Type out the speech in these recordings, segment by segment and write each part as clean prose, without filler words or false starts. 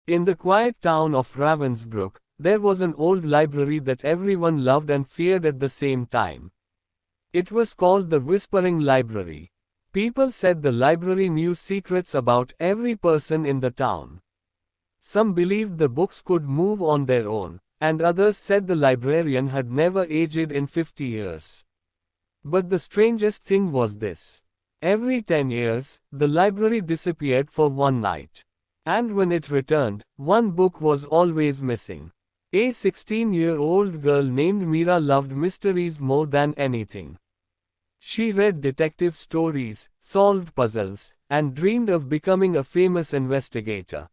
In the quiet town of Ravensbrück, there was an old library that everyone loved and feared at the same time. It was called the Whispering Library. People said the library knew secrets about every person in the town. Some believed the books could move on their own, and others said the librarian had never aged in 50 years. But the strangest thing was this. Every 10 years, the library disappeared for one night. And when it returned, one book was always missing. A 16-year-old girl named Mira loved mysteries more than anything. She read detective stories, solved puzzles, and dreamed of becoming a famous investigator.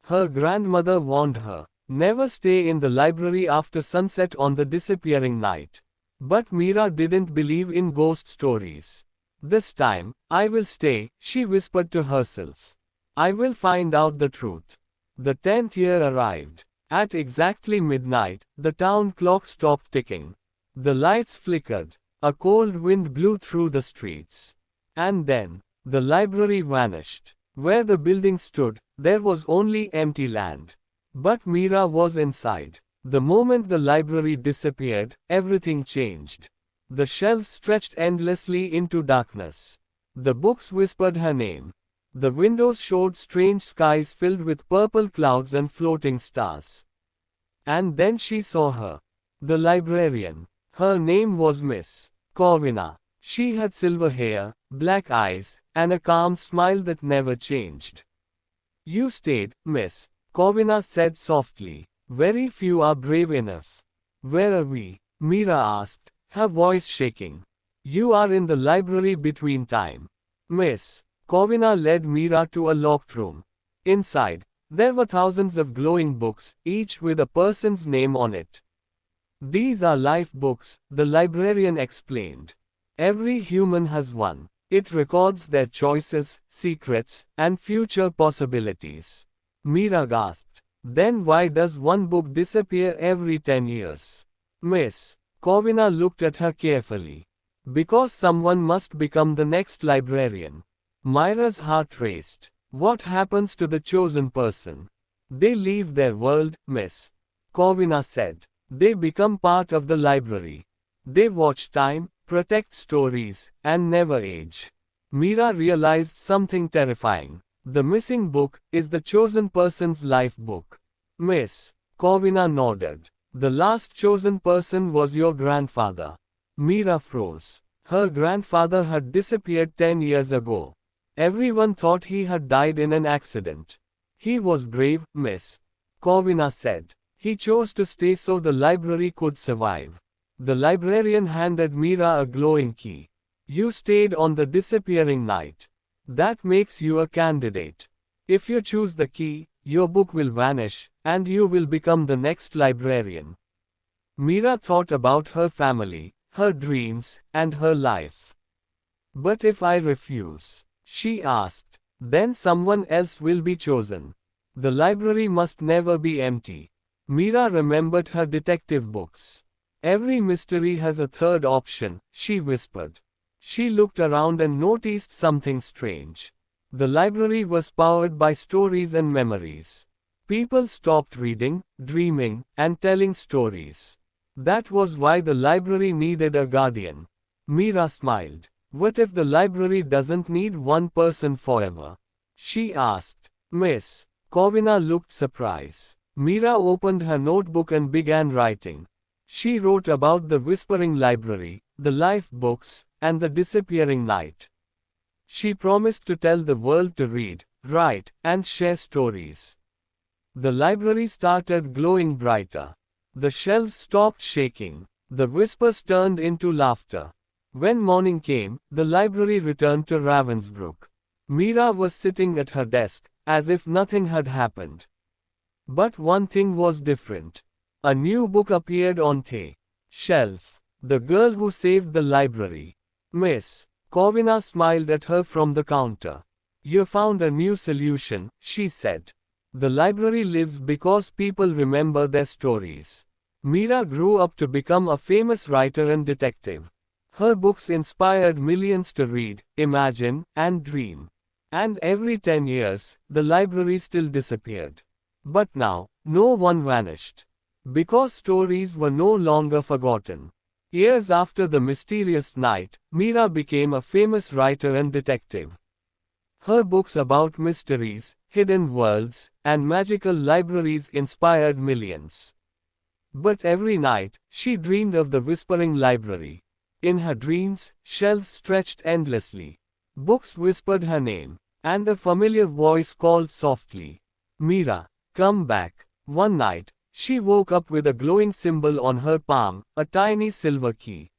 Her grandmother warned her, never stay in the library after sunset on the disappearing night. But Mira didn't believe in ghost stories. This time, I will stay, she whispered to herself. I will find out the truth. The 10th year arrived. At exactly midnight, the town clock stopped ticking. The lights flickered. A cold wind blew through the streets. And then, the library vanished. Where the building stood, there was only empty land. But Mira was inside. The moment the library disappeared, everything changed. The shelves stretched endlessly into darkness. The books whispered her name. The windows showed strange skies filled with purple clouds and floating stars. And then she saw her. The librarian. Her name was Miss Corvina. She had silver hair, black eyes, and a calm smile that never changed. You stayed, Miss Corvina said softly. Very few are brave enough. Where are we? Mira asked, her voice shaking. You are in the library between time. Miss Corvina led Mira to a locked room. Inside, there were thousands of glowing books, each with a person's name on it. These are life books, the librarian explained. Every human has one. It records their choices, secrets, and future possibilities. Mira gasped. Then why does one book disappear every 10 years? Miss Corvina looked at her carefully. Because someone must become the next librarian. Myra's heart raced. What happens to the chosen person? They leave their world, Miss Corvina said. They become part of the library. They watch time, protect stories, and never age. Mira realized something terrifying. The missing book is the chosen person's life book. Miss Corvina nodded. The last chosen person was your grandfather. Mira froze. Her grandfather had disappeared 10 years ago. Everyone thought he had died in an accident. He was brave, Miss Corvina said. He chose to stay so the library could survive. The librarian handed Mira a glowing key. You stayed on the disappearing night. That makes you a candidate. If you choose the key, your book will vanish, and you will become the next librarian. Mira thought about her family, her dreams, and her life. But if I refuse? She asked. Then someone else will be chosen. The library must never be empty. Mira remembered her detective books. Every mystery has a third option, she whispered. She looked around and noticed something strange. The library was powered by stories and memories. People stopped reading, dreaming, and telling stories. That was why the library needed a guardian. Mira smiled. What if the library doesn't need one person forever? She asked. Miss Corvina looked surprised. Mira opened her notebook and began writing. She wrote about the Whispering Library, the life books, and the disappearing night. She promised to tell the world to read, write, and share stories. The library started glowing brighter. The shelves stopped shaking. The whispers turned into laughter. When morning came, the library returned to Ravensbrück. Mira was sitting at her desk, as if nothing had happened. But one thing was different. A new book appeared on the shelf. The Girl Who Saved the Library. Miss Corvina smiled at her from the counter. You found a new solution, she said. The library lives because people remember their stories. Mira grew up to become a famous writer and detective. Her books inspired millions to read, imagine, and dream. And every 10 years, the library still disappeared. But now, no one vanished. Because stories were no longer forgotten. Years after the mysterious night, Mira became a famous writer and detective. Her books about mysteries, hidden worlds, and magical libraries inspired millions. But every night, she dreamed of the Whispering Library. In her dreams, shelves stretched endlessly. Books whispered her name, and a familiar voice called softly, "Mira, come back." One night, she woke up with a glowing symbol on her palm, a tiny silver key.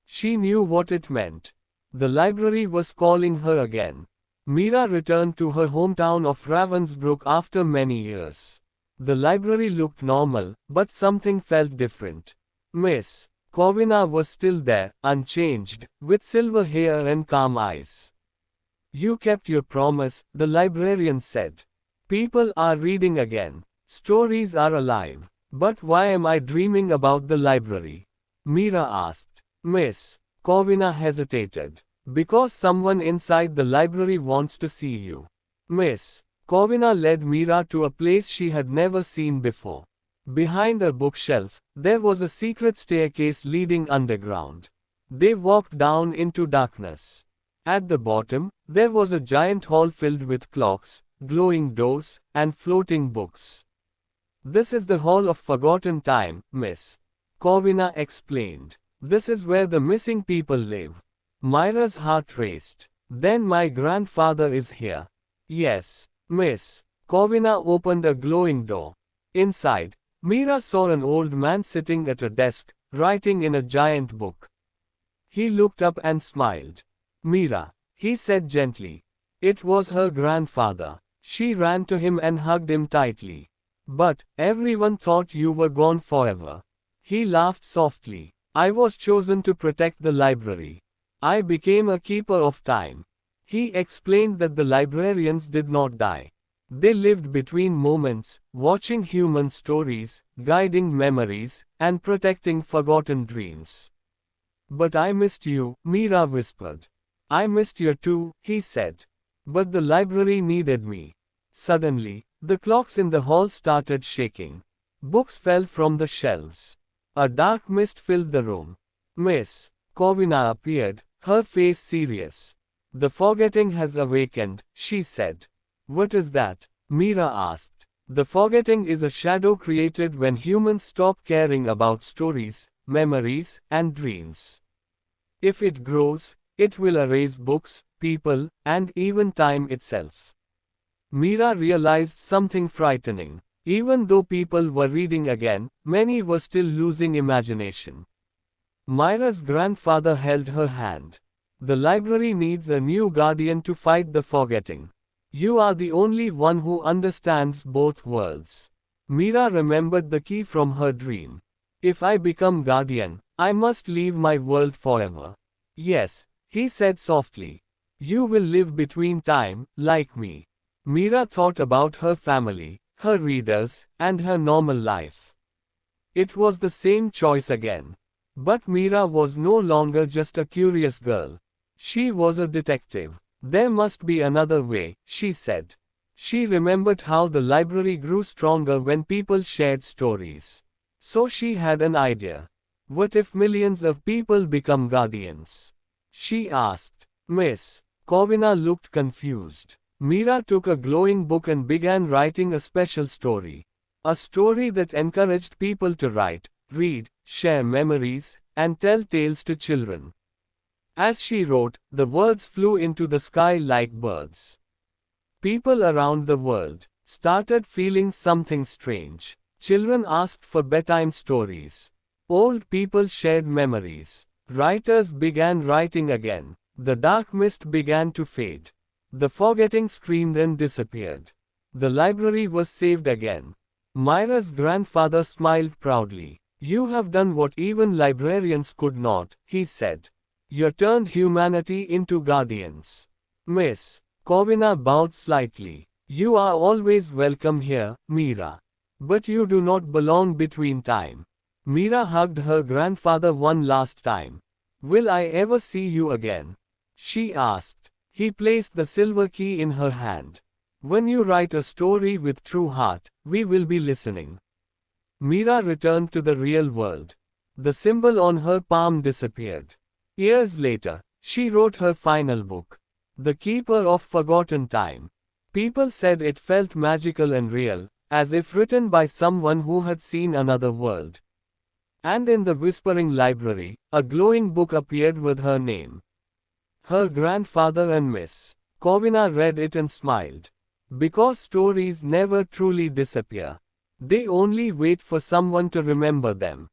She knew what it meant. The library was calling her again. Mira returned to her hometown of Ravensbrück after many years. The library looked normal, but something felt different. Miss Corvina was still there, unchanged, with silver hair and calm eyes. "You kept your promise," the librarian said. "People are reading again. Stories are alive. But why am I dreaming about the library?" Mira asked. Miss Corvina hesitated. "Because someone inside the library wants to see you." Miss Corvina led Mira to a place she had never seen before. Behind a bookshelf, there was a secret staircase leading underground. They walked down into darkness. At the bottom, there was a giant hall filled with clocks, glowing doors, and floating books. "This is the Hall of Forgotten Time," Miss Corvina explained. "This is where the missing people live." Myra's heart raced. "Then my grandfather is here." "Yes." Miss Corvina opened a glowing door. Inside, Mira saw an old man sitting at a desk, writing in a giant book. He looked up and smiled. "Mira," he said gently. It was her grandfather. She ran to him and hugged him tightly. "But everyone thought you were gone forever." He laughed softly. "I was chosen to protect the library. I became a keeper of time." He explained that the librarians did not die. They lived between moments, watching human stories, guiding memories, and protecting forgotten dreams. "But I missed you," Mira whispered. "I missed you too," he said. "But the library needed me." Suddenly, the clocks in the hall started shaking. Books fell from the shelves. A dark mist filled the room. Miss Corvina appeared, her face serious. "The forgetting has awakened," she said. "What is that?" Mira asked. "The forgetting is a shadow created when humans stop caring about stories, memories, and dreams. If it grows, it will erase books, people, and even time itself." Mira realized something frightening. Even though people were reading again, many were still losing imagination. Myra's grandfather held her hand. "The library needs a new guardian to fight the forgetting. You are the only one who understands both worlds." Mira remembered the key from her dream. "If I become guardian, I must leave my world forever." "Yes," he said softly. "You will live between time, like me." Mira thought about her family, her readers, and her normal life. It was the same choice again. But Mira was no longer just a curious girl. She was a detective. "There must be another way," she said. She remembered how the library grew stronger when people shared stories. So she had an idea. "What if millions of people become guardians?" she asked. Miss Corvina looked confused. Mira took a glowing book and began writing a special story. A story that encouraged people to write, read, share memories, and tell tales to children. As she wrote, the words flew into the sky like birds. People around the world started feeling something strange. Children asked for bedtime stories. Old people shared memories. Writers began writing again. The dark mist began to fade. The forgetting screamed and disappeared. The library was saved again. Myra's grandfather smiled proudly. "You have done what even librarians could not," he said. "You turned humanity into guardians." Miss Corvina bowed slightly. "You are always welcome here, Mira. But you do not belong between time." Mira hugged her grandfather one last time. "Will I ever see you again?" she asked. He placed the silver key in her hand. When you write a story with true heart, we will be listening. Mira returned to the real world. The symbol on her palm disappeared. Years later, she wrote her final book, The Keeper of Forgotten Time. People said it felt magical and real, as if written by someone who had seen another world. And in the Whispering Library, a glowing book appeared with her name. Her grandfather and Miss Covina read it and smiled. Because stories never truly disappear. They only wait for someone to remember them.